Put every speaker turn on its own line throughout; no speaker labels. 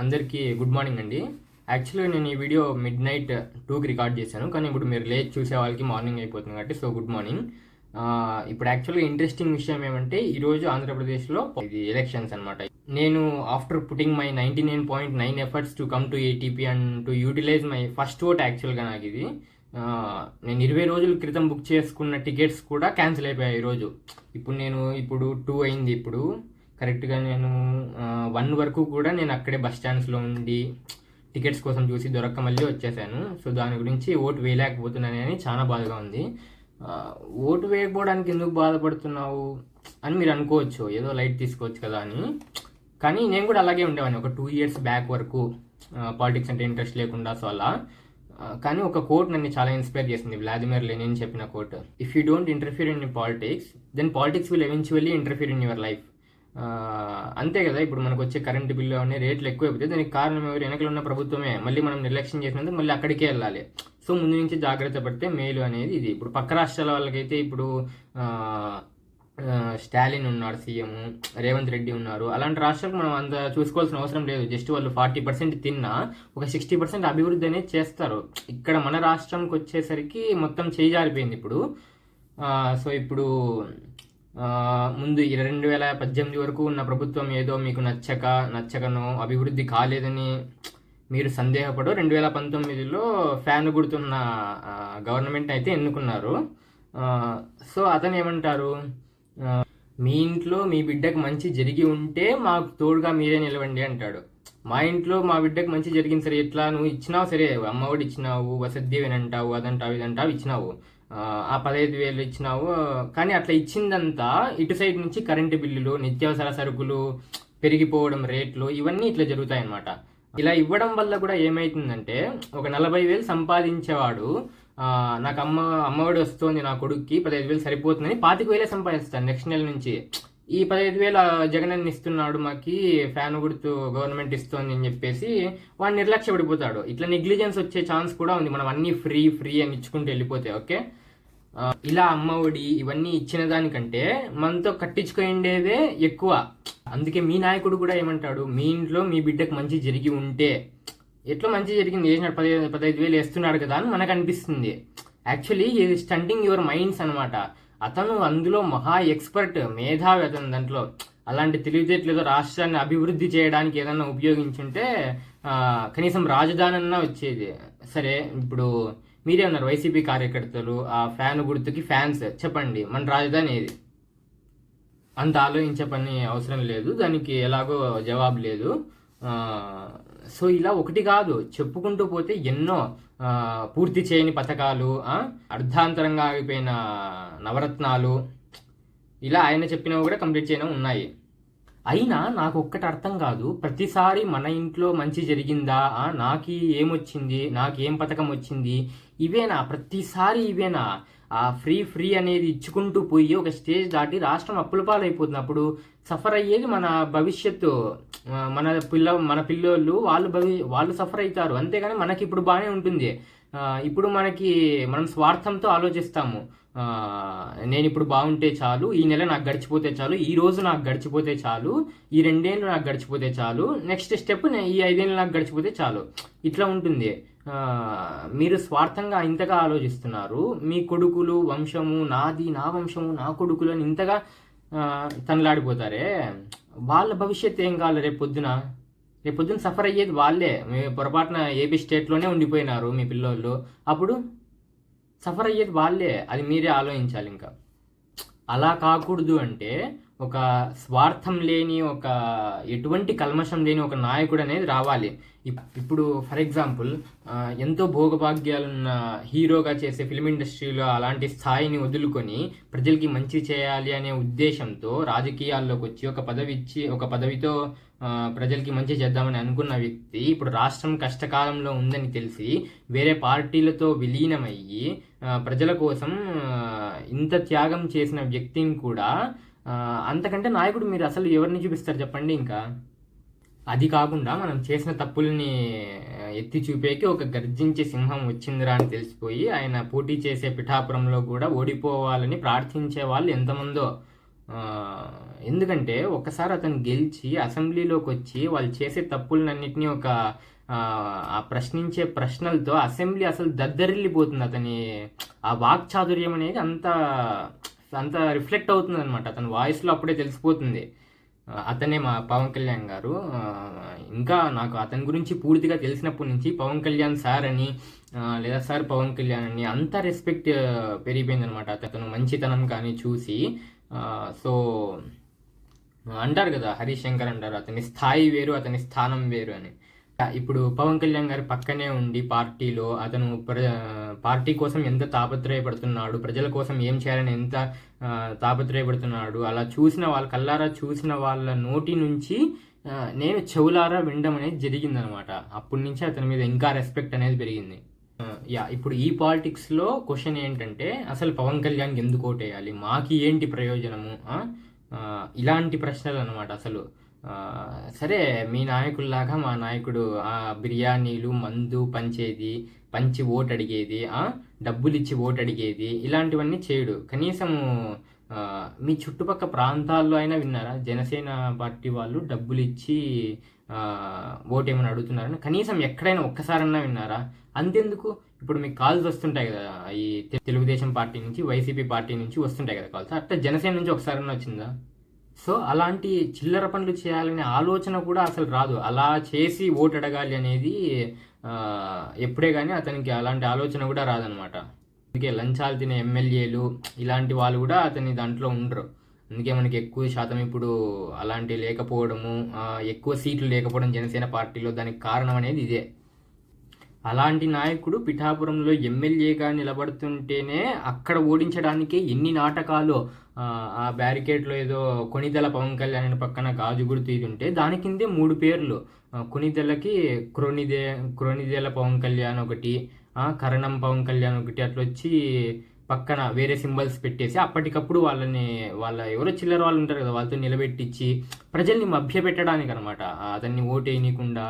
అందరికీ good morning అండి. యాక్చువల్గా నేను ఈ వీడియో మిడ్ నైట్ 2కి రికార్డ్ చేశాను, కానీ ఇప్పుడు మీరు లేట్ చూసే వాళ్ళకి మార్నింగ్ అయిపోతుంది కాబట్టి సో గుడ్ మార్నింగ్. ఇప్పుడు యాక్చువల్గా ఇంట్రెస్టింగ్ విషయం ఏమంటే ఈరోజు ఆంధ్రప్రదేశ్లో ఇది ఎలక్షన్స్ అనమాట. నేను after putting my 99.9 efforts to come to ATP and to utilize my first vote, యాక్చువల్గా నాకు ఇది నేను 20 రోజుల క్రితం బుక్ చేసుకున్న టికెట్స్ కూడా క్యాన్సిల్ అయిపోయాయి ఈరోజు. ఇప్పుడు 2 అయింది. ఇప్పుడు కరెక్ట్గా నేను 1 వరకు కూడా నేను అక్కడే బస్ స్టాండ్స్లో ఉండి టికెట్స్ కోసం చూసి దొరక్క మళ్ళీ వచ్చేసాను. సో దాని గురించి ఓటు వేయలేకపోతున్నానని చాలా బాధగా ఉంది. ఓటు వేయకపోవడానికి ఎందుకు బాధపడుతున్నావు అని మీరు అనుకోవచ్చు, ఏదో లైట్ తీసుకోవచ్చు కదా అని. కానీ నేను కూడా అలాగే ఉండేవాడిని ఒక 2 ఇయర్స్ బ్యాక్ వరకు, పాలిటిక్స్ అంటే ఇంట్రెస్ట్ లేకుండా. సో అలా కానీ ఒక కోట్ నన్ను చాలా ఇన్స్పైర్ చేసింది, వ్లాదిమిర్ లెనిన్ చెప్పిన quote. If you don't interfere in politics then politics will eventually interfere in your life. అంతే కదా. ఇప్పుడు మనకు వచ్చే కరెంటు బిల్లు అనే రేట్లు ఎక్కువైపోతే దానికి కారణం ఎవరు? వెనకలు ఉన్న ప్రభుత్వమే. మళ్ళీ మనం నిర్లక్ష్యం చేసినందుకు మళ్ళీ అక్కడికే వెళ్ళాలి. సో ముందు నుంచి జాగ్రత్త పడితే మేలు అనేది ఇది. ఇప్పుడు పక్క రాష్ట్రాల వాళ్ళకైతే ఇప్పుడు స్టాలిన్ ఉన్నాడు సీఎం, రేవంత్ రెడ్డి ఉన్నారు. అలాంటి రాష్ట్రాలకు మనం అంత చూసుకోవాల్సిన అవసరం లేదు. జస్ట్ వాళ్ళు 40% తిన్నా ఒక 60% అభివృద్ధి అనేది చేస్తారు. ఇక్కడ మన రాష్ట్రంకి వచ్చేసరికి మొత్తం చేజారిపోయింది ఇప్పుడు. సో ఇప్పుడు ముందు 2018 వరకు ఉన్న ప్రభుత్వం ఏదో మీకు నచ్చకనో అభివృద్ధి కాలేదని మీరు సందేహపడో 2019లో ఫ్యాన్ గుర్తున్న గవర్నమెంట్ అయితే ఎన్నుకున్నారు. సో అతను ఏమంటారు, మీ ఇంట్లో మీ బిడ్డకు మంచి జరిగి ఉంటే మాకు తోడుగా మీరే నిలవండి అంటాడు. మా ఇంట్లో మా బిడ్డకు మంచి జరిగింది సరే, ఎట్లా నువ్వు ఇచ్చినావు సరే, అమ్మఒడి ఇచ్చినావు, వసతి దీవెన అంటావు, అదంటావు ఇదంటావు ఇచ్చినావు, ఆ 15,000 ఇచ్చినావు. కానీ అట్లా ఇచ్చిందంతా ఇటు సైడ్ నుంచి కరెంటు బిల్లులు, నిత్యావసర సరుకులు పెరిగిపోవడం, రేట్లు, ఇవన్నీ ఇట్లా జరుగుతాయన్నమాట. ఇలా ఇవ్వడం వల్ల కూడా ఏమైతుందంటే ఒక 40,000 సంపాదించేవాడు నాకు అమ్మఒడి వస్తుంది నా కొడుక్కి 15,000 సరిపోతుందని 25,000 సంపాదిస్తాను నెక్స్ట్ నెల నుంచి. ఈ 15,000 జగనన్న ఇస్తున్నాడు, మాకి ఫ్యాన్ గుర్తు గవర్నమెంట్ ఇస్తుంది అని చెప్పేసి వాడు నిర్లక్ష్య పడిపోతాడు. ఇట్లా నెగ్లిజెన్స్ వచ్చే ఛాన్స్ కూడా ఉంది, మనం అన్నీ ఫ్రీ అని ఇచ్చుకుంటూ వెళ్ళిపోతే. ఓకే, ఇలా అమ్మఒడి ఇవన్నీ ఇచ్చిన దానికంటే మనతో కట్టించుకుండేవే ఎక్కువ. అందుకే మీ నాయకుడు కూడా ఏమంటాడు, మీ ఇంట్లో మీ బిడ్డకు మంచి జరిగి ఉంటే, ఎట్లా మంచి జరిగింది వేసినాడు 15,000 వేస్తున్నాడు కదా అని మనకు అనిపిస్తుంది. యాక్చువల్లీ ఇది స్టంటింగ్ యువర్ మైండ్స్ అనమాట. అతను అందులో మహా ఎక్స్పర్ట్, మేధావి అతను దాంట్లో. అలాంటి తెలివితేటలేదో రాష్ట్రాన్ని అభివృద్ధి చేయడానికి ఏదన్నా ఉపయోగించుంటే కనీసం రాజధాని అన్నా వచ్చేది. సరే, ఇప్పుడు మీరే ఉన్నారు వైసీపీ కార్యకర్తలు, ఆ ఫ్యాన్ గుర్తుకి ఫ్యాన్స్, చెప్పండి మన రాజధాని ఏది? అంత ఆలోచించే పని అవసరం లేదు, దానికి ఎలాగో జవాబు లేదు. సో ఇలా ఒకటి కాదు చెప్పుకుంటూ పోతే ఎన్నో పూర్తి చేయని పథకాలు, అర్ధాంతరంగా ఆగిపోయిన నవరత్నాలు, ఇలా ఆయన చెప్పినవి కూడా కంప్లీట్ చేయడం ఉన్నాయి. అయినా నాకు ఒక్కటి అర్థం కాదు, ప్రతిసారి మన ఇంట్లో మంచి జరిగిందా, నాకు ఏమొచ్చింది, నాకు ఏం పథకం వచ్చింది, ఇవేనా ప్రతిసారి? ఇవేనా? ఆ ఫ్రీ అనేది ఇచ్చుకుంటూ పోయి ఒక స్టేజ్ దాటి రాష్ట్రం అప్పుల పాలైపోతుంది. అప్పుడు సఫర్ అయ్యేది మన భవిష్యత్తు, మన పిల్లోళ్ళు, వాళ్ళు సఫర్ అవుతారు. అంతేగాని మనకి ఇప్పుడు బాగానే ఉంటుంది. ఇప్పుడు మనం స్వార్థంతో ఆలోచిస్తాము. నేను ఇప్పుడు బాగుంటే చాలు, ఈ నెల నాకు గడిచిపోతే చాలు, ఈ రోజు నాకు గడిచిపోతే చాలు, ఈ 2 ఏళ్ళు నాకు గడిచిపోతే చాలు, నెక్స్ట్ స్టెప్ ఈ 5 ఏళ్ళు నాకు గడిచిపోతే చాలు, ఇట్లా ఉంటుంది. మీరు స్వార్థంగా ఇంతగా ఆలోచిస్తున్నారు. మీ కొడుకులు వంశము నాది, నా వంశము నా కొడుకులు అని ఇంతగా తనలాడిపోతారే, వాళ్ళ భవిష్యత్తు ఏం కావాలి? రేపొద్దున సఫర్ అయ్యేది వాళ్ళే. మీ పొరపాటున ఏపీ స్టేట్లోనే ఉండిపోయినారు మీ పిల్లోళ్ళు, అప్పుడు సఫర్ అయ్యేది వాళ్ళే. అది మీరే ఆలోచించాలి. ఇంకా అలా కాకూడదు అంటే ఒక స్వార్థం లేని, ఒక ఎటువంటి కల్మషం లేని ఒక నాయకుడు అనేది రావాలి. ఇప్పుడు ఫర్ ఎగ్జాంపుల్ ఎంతో భోగభాగ్యాలున్న హీరోగా చేసే ఫిల్మ్ ఇండస్ట్రీలో అలాంటి స్థాయిని వదులుకొని ప్రజలకి మంచి చేయాలి అనే ఉద్దేశంతో రాజకీయాల్లోకి వచ్చి ఒక పదవితో ప్రజలకి మంచి చేద్దామని అనుకున్న వ్యక్తి ఇప్పుడు రాష్ట్రం కష్టకాలంలో ఉందని తెలిసి వేరే పార్టీలతో విలీనమయ్యి ప్రజల కోసం ఇంత త్యాగం చేసిన వ్యక్తిని కూడా, అంతకంటే నాయకుడు మీరు అసలు ఎవరిని చూపిస్తారు చెప్పండి? ఇంకా అది కాకుండా మనం చేసిన తప్పుల్ని ఎత్తి చూపేకి ఒక గర్జించే సింహం వచ్చిందిరా అని తెలిసిపోయి ఆయన పోటీ చేసే పిఠాపురంలో కూడా ఓడిపోవాలని ప్రార్థించే వాళ్ళు ఎంతమందో ఎందుకంటే ఒకసారి అతను గెలిచి అసెంబ్లీలోకి వచ్చి వాళ్ళు చేసే తప్పులన్నింటినీ ఆ ప్రశ్నించే ప్రశ్నలతో అసెంబ్లీ అసలు దద్దరిల్లిపోతుంది. అతని ఆ వాక్చాతుర్యం అనేది అంత అంత రిఫ్లెక్ట్ అవుతుంది అనమాట. అతని వాయిస్లో అప్పుడే తెలిసిపోతుంది. అతనే మా పవన్ కళ్యాణ్ గారు. ఇంకా నాకు అతని గురించి పూర్తిగా తెలిసినప్పటి నుంచి పవన్ కళ్యాణ్ సార్ అని లేదా సార్ పవన్ కళ్యాణ్ అని అంత రెస్పెక్ట్ పెరిగిపోయింది అనమాట. అతను మంచితనం కానీ చూసి. సో అంటారు కదా, హరీష్ శంకర్ అంటారు, అతని స్థాయి వేరు అతని స్థానం వేరు అని. ఇప్పుడు పవన్ కళ్యాణ్ గారి పక్కనే ఉండి పార్టీలో అతను పార్టీ కోసం ఎంత తాపత్రయపడుతున్నాడు, ప్రజల కోసం ఏం చేయాలని ఎంత తాపత్రయపడుతున్నాడు, అలా చూసిన వాళ్ళ కల్లారా చూసిన వాళ్ళ నోటి నుంచి నేను చెవులారా వినడం అనేది జరిగిందనమాట. అప్పటి నుంచి అతని మీద ఇంకా రెస్పెక్ట్ అనేది పెరిగింది. ఇప్పుడు ఈ పాలిటిక్స్లో క్వశ్చన్ ఏంటంటే, అసలు పవన్ కళ్యాణ్కి ఎందుకు ఓటేయాలి, మాకి ఏంటి ప్రయోజనము, ఇలాంటి ప్రశ్నలు అనమాట. అసలు సరే, మీ నాయకుల్లాగా మా నాయకుడు బిర్యానీలు మందు పంచి ఓటు అడిగేది, డబ్బులు ఇచ్చి ఓటు అడిగేది, ఇలాంటివన్నీ చేయడు. కనీసము మీ చుట్టుపక్క ప్రాంతాల్లో అయినా విన్నారా జనసేన పార్టీ వాళ్ళు డబ్బులు ఇచ్చి ఓటు ఏమైనా అడుగుతున్నారని? కనీసం ఎక్కడైనా ఒక్కసారన్నా విన్నారా? అంతెందుకు, ఇప్పుడు మీకు కాల్స్ వస్తుంటాయి కదా, ఈ తెలుగుదేశం పార్టీ నుంచి వైసీపీ పార్టీ నుంచి వస్తుంటాయి కదా కాల్స్, అట్లా జనసేన నుంచి ఒకసారన్నా వచ్చిందా? సో అలాంటి చిల్లర పనులు చేయాలనే ఆలోచన కూడా అసలు రాదు. అలా చేసి ఓటు అడగాలి అనేది ఎప్పుడే కానీ అతనికి అలాంటి ఆలోచన కూడా రాదనమాట. అందుకే లంచాలు తినే ఎమ్మెల్యేలు ఇలాంటి వాళ్ళు కూడా అతని దాంట్లో ఉండరు. అందుకే మనకి ఎక్కువ శాతం ఇప్పుడు అలాంటి లేకపోవడము, ఎక్కువ సీట్లు లేకపోవడం జనసేన పార్టీలో, దానికి కారణం అనేది ఇదే. అలాంటి నాయకుడు పిఠాపురంలో ఎమ్మెల్యేగా నిలబడుతుంటేనే అక్కడ ఓడించడానికే ఎన్ని నాటకాలు. ఆ బ్యారికేడ్లో ఏదో కొణిదెల పవన్ కళ్యాణ్ పక్కన గాజు గుర్తు ఇది ఉంటే దాని కిందే 3 పేర్లు. కొణిదెలకి క్రొనిదెల పవన్ కళ్యాణ్ ఒకటి, కరణం పవన్ కళ్యాణ్ ఒకటి, అట్లా వచ్చి పక్కన వేరే సింబల్స్ పెట్టేసి అప్పటికప్పుడు వాళ్ళ ఎవరో చిల్లర వాళ్ళు ఉంటారు కదా, వాళ్ళతో నిలబెట్టించి ప్రజల్ని మభ్యపెట్టడానికి అనమాట. అతన్ని ఓటేయనీయకుండా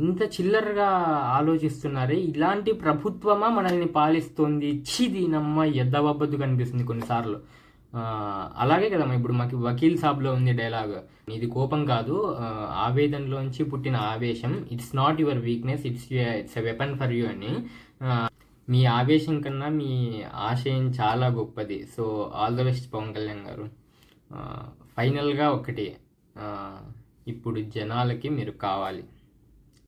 ఇంత చిల్లరగా ఆలోచిస్తున్నారే. ఇలాంటి ప్రభుత్వమా మనల్ని పాలిస్తోంది? దీనమ్మ ఎద్దవబ్బద్దు కనిపిస్తుంది కొన్నిసార్లు. అలాగే కదా ఇప్పుడు మాకు వకీల్ సాబ్లో ఉంది డైలాగ్, ఇది కోపం కాదు, ఆవేదనలోంచి పుట్టిన ఆవేశం, it's not your weakness, it's a weapon for you అని. మీ ఆవేశం కన్నా మీ ఆశయం చాలా గొప్పది. So all the best Pawan Kalyan గారు. ఫైనల్గా ఒకటి, ఇప్పుడు జనాలకి మీరు కావాలి.